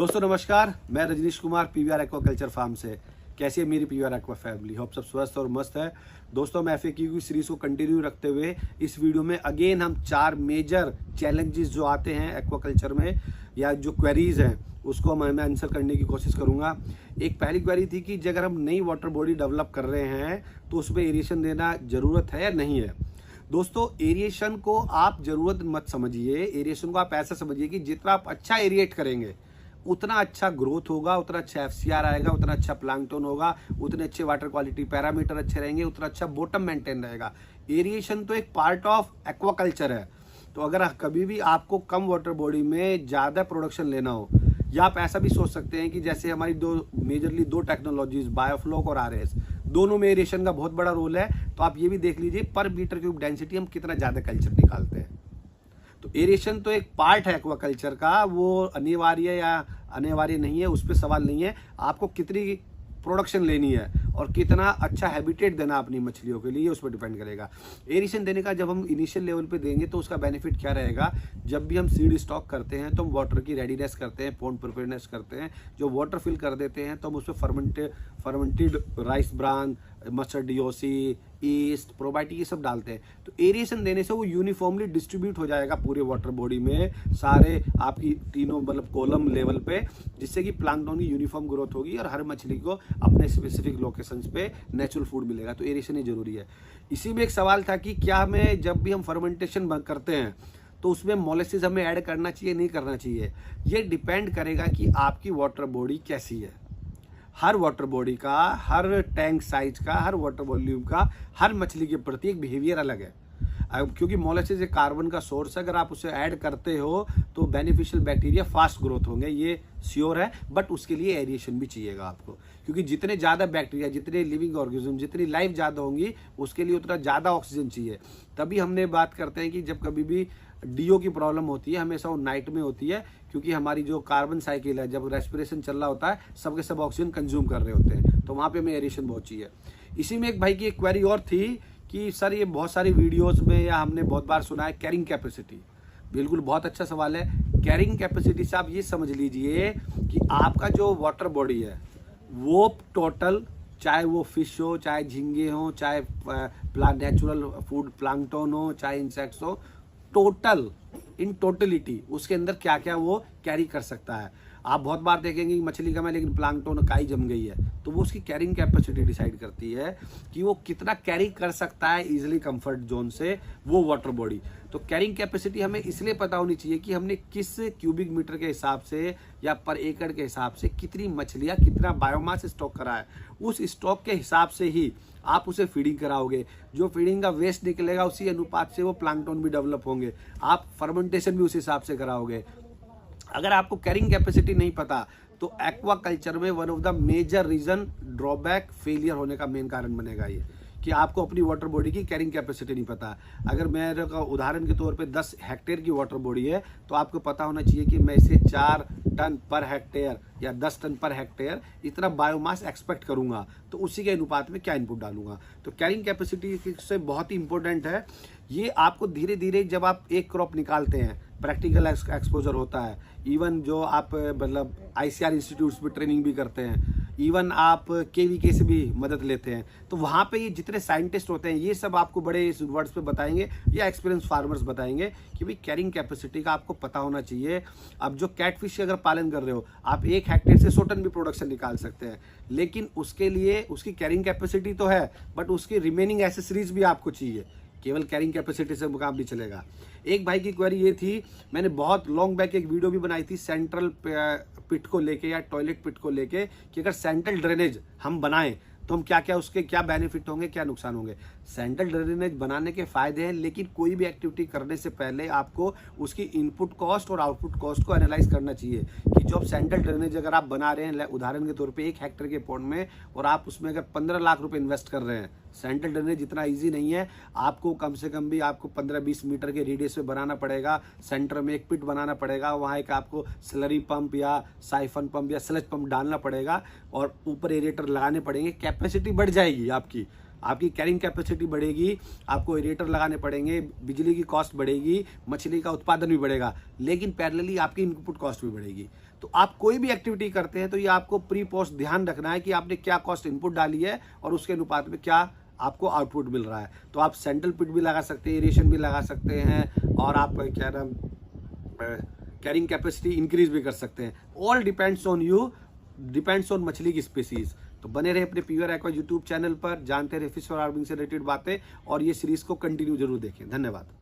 दोस्तों नमस्कार, मैं Rajneesh Kumar PVR aquaculture farm से। कैसी है मेरी पीवीआर एक्वा फैमिली? होप सब स्वस्थ और मस्त है। दोस्तों मैं एफएक्यू की सीरीज को कंटिन्यू रखते हुए इस वीडियो में अगेन हम 4 मेजर चैलेंजेस जो आते हैं एक्वाकल्चर में या जो क्वेरीज हैं उसको मैं आंसर करने की कोशिश करूंगा। एक पहली क्वेरी थी कि अगर हम नई वाटर बॉडी डेवलप कर रहे हैं तो उसमें एरिएशन देना जरूरत है या नहीं है। दोस्तों एरिएशन को आप जरूरत मत समझिए, एरिएशन को आप ऐसा समझिए कि जितना आप अच्छा एरिएट करेंगे उतना अच्छा ग्रोथ होगा, उतना अच्छा एफसीआर आएगा, उतना अच्छा प्लैंकटन होगा, उतने अच्छे वाटर क्वालिटी पैरामीटर अच्छे रहेंगे, उतना अच्छा बॉटम मेंटेन रहेगा। एरिएशन तो एक पार्ट ऑफ एक्वाकल्चर है। तो अगर कभी भी आपको कम वाटर बॉडी में ज़्यादा प्रोडक्शन लेना हो, या आप ऐसा भी सोच सकते हैं कि जैसे हमारी मेजरली दो टेक्नोलॉजीज बायोफ्लॉक और आरएस, दोनों में एरिएशन का बहुत बड़ा रोल है। तो आप ये भी देख लीजिए पर मीटर क्यूब डेंसिटी हम कितना ज़्यादा कल्चर निकालते हैं। तो एरिएशन तो एक पार्ट है एक्वाकल्चर का, वो अनिवार्य या अनिवार्य नहीं है, उस पर सवाल नहीं है। आपको कितनी प्रोडक्शन लेनी है और कितना अच्छा हैबिटेट देना अपनी मछलियों के लिए, उस पर डिपेंड करेगा। एरिएशन देने का जब हम इनिशियल लेवल पे देंगे तो उसका बेनिफिट क्या रहेगा, जब भी हम सीड स्टॉक करते हैं तो हम वाटर की रेडीनेस करते हैं, पॉन्ड प्रिपेयरनेस करते हैं, जो वाटर फिल कर देते हैं तो हम उसमें fermented rice bran, mustard DOC, east, probiotic ये सब डालते हैं। तो एरिएशन देने से वो यूनिफॉर्मली डिस्ट्रीब्यूट हो जाएगा पूरे वाटर बॉडी में, सारे आपकी तीनों मतलब कॉलम लेवल पे, जिससे कि प्लैंकटन की यूनिफॉर्म ग्रोथ होगी और हर मछली को अपने स्पेसिफिक लोकेशंस पे नेचुरल फूड मिलेगा। तो एरिएशन ही जरूरी है। इसी में एक सवाल था कि क्या हमें जब भी हम फर्मेंटेशन करते हैं तो उसमें मोलेसिस हमें ऐड करना चाहिए नहीं करना चाहिए। ये डिपेंड करेगा कि आपकी वाटर बॉडी कैसी है। हर वाटर बॉडी का, हर टैंक साइज का, हर वाटर वॉल्यूम का, हर मछली के प्रति एक बिहेवियर अलग है। क्योंकि मोलेसिस एक कार्बन का सोर्स है, अगर आप उसे ऐड करते हो तो बेनिफिशियल बैक्टीरिया फास्ट ग्रोथ होंगे, ये श्योर है। बट उसके लिए एरिएशन भी चाहिएगा आपको, क्योंकि जितने ज़्यादा बैक्टीरिया, जितने लिविंग ऑर्गेनिज्म, जितनी लाइफ ज़्यादा होंगी उसके लिए उतना ज़्यादा ऑक्सीजन चाहिए। तभी हमने बात करते हैं कि जब कभी भी डीओ की प्रॉब्लम होती है हमेशा वो नाइट में होती है, क्योंकि हमारी जो कार्बन साइकिल है, जब रेस्पिरेशन चल रहा होता है सबके सब ऑक्सीजन कंज्यूम कर रहे होते हैं, तो वहाँ पे हमें एरिएशन बहुत चाहिए। इसी में एक भाई की एक क्वेरी और थी कि सर ये बहुत सारी वीडियोस में या हमने बहुत बार सुना है कैरिंग कैपेसिटी। बिल्कुल बहुत अच्छा सवाल है। कैरिंग कैपेसिटी से आप ये समझ लीजिए कि आपका जो वाटर बॉडी है वो टोटल, चाहे वो फिश हो, चाहे झींगे हो, चाहे नेचुरल फूड प्लैंकटन हो, चाहे इंसेक्ट्स हो, टोटल इन टोटलिटी उसके अंदर क्या क्या वो कैरी कर सकता है। आप बहुत बार देखेंगे कि मछली कम है लेकिन प्लैंकटन काई जम गई है, तो वो उसकी कैरिंग कैपेसिटी डिसाइड करती है कि वो कितना कैरी कर सकता है इजीली कंफर्ट जोन से वो वाटर बॉडी। तो कैरिंग कैपेसिटी हमें इसलिए पता होनी चाहिए कि हमने किस क्यूबिक मीटर के हिसाब से या पर एकड़ के हिसाब से कितनी मछलियाँ, कितना बायोमास स्टॉक करा है। उस स्टॉक के हिसाब से ही आप उसे फीडिंग कराओगे। जो फीडिंग का वेस्ट निकलेगा उसी अनुपात से वो प्लैंकटन भी डेवलप होंगे। आप फर्मेंटेशन भी उस हिसाब से कराओगे। अगर आपको कैरिंग कैपेसिटी नहीं पता तो एक्वाकल्चर में one of the major region drawback failure होने का मेन कारण बनेगा ये कि आपको अपनी वाटर बॉडी की कैरिंग कैपेसिटी नहीं पता। अगर मेरे का उदाहरण के तौर पे 10 हेक्टेयर की वाटर बॉडी है तो आपको पता होना चाहिए कि मैं इसे 4 टन पर हेक्टेयर या 10 टन पर हेक्टेयर इतना बायोमास एक्सपेक्ट करूंगा, तो उसी के अनुपात में क्या इनपुट डालूंगा। तो कैरिंग कैपेसिटी से बहुत ही इंपॉर्टेंट है ये। आपको धीरे धीरे जब आप एक क्रॉप निकालते हैं, प्रैक्टिकल एक्सपोजर होता है, इवन जो आप मतलब आईसीआर इंस्टीट्यूट्स में ट्रेनिंग भी करते हैं, इवन आप केवीके से भी मदद लेते हैं, तो वहाँ पे ये जितने साइंटिस्ट होते हैं ये सब आपको बड़े इस वर्ड्स पे बताएंगे या एक्सपीरियंस फार्मर्स बताएंगे कि भाई कैरिंग कैपेसिटी का आपको पता होना चाहिए। अब जो कैटफिश अगर पालन कर रहे हो आप 1 हेक्टेयर से 100 टन भी प्रोडक्शन निकाल सकते हैं, लेकिन उसके लिए उसकी कैरिंग कैपेसिटी तो है बट उसकी रिमेनिंग एसेसरीज भी आपको चाहिए। केवल कैरिंग कैपेसिटी से काम नहीं चलेगा। एक भाई की क्वेरी ये थी, मैंने बहुत लॉन्ग बैक एक वीडियो भी बनाई थी सेंट्रल पिट को लेके या टॉयलेट पिट को लेके कि अगर सेंट्रल ड्रेनेज हम बनाएं तो हम क्या क्या उसके क्या बेनिफिट होंगे, क्या नुकसान होंगे। सेंट्रल ड्रेनेज बनाने के फायदे हैं, लेकिन कोई भी एक्टिविटी करने से पहले आपको उसकी इनपुट कॉस्ट और आउटपुट कॉस्ट को एनालाइज करना चाहिए कि जो सेंट्रल ड्रेनेज अगर आप बना रहे हैं उदाहरण के तौर पे 1 हेक्टेयर के पॉन्ड में और आप उसमें अगर 15 लाख रुपए इन्वेस्ट कर रहे हैं, सेंट्रल ड्रेनेज इतना ईजी नहीं है। आपको कम से कम भी आपको 15-20 मीटर के रेडियस में बनाना पड़ेगा, सेंटर में एक पिट बनाना पड़ेगा, वहाँ एक आपको स्लरी पंप या साइफन पंप या स्लज पंप डालना पड़ेगा और ऊपर एरेटर लगाने पड़ेंगे। कैपेसिटी बढ़ जाएगी, आपकी कैरिंग कैपेसिटी बढ़ेगी, आपको एरेटर लगाने पड़ेंगे, बिजली की कॉस्ट बढ़ेगी, मछली का उत्पादन भी बढ़ेगा, लेकिन पैरेलली आपकी इनपुट कॉस्ट भी बढ़ेगी। तो आप कोई भी एक्टिविटी करते हैं तो ये आपको प्री पोस्ट ध्यान रखना है कि आपने क्या कॉस्ट इनपुट डाली है और उसके अनुपात में क्या आपको आउटपुट मिल रहा है। तो आप सेंट्रल पिट भी लगा सकते हैं, एरिएशन भी लगा सकते हैं, और आप क्या नाम कैरिंग कैपेसिटी इंक्रीज भी कर सकते हैं। All depends on you, depends on मछली की स्पीसीज। तो बने रहे अपने प्योर एक्वा यूट्यूब चैनल पर, जानते रहे फिश फार्मिंग से रिलेटेड बातें, और ये सीरीज को कंटिन्यू जरूर देखें। धन्यवाद।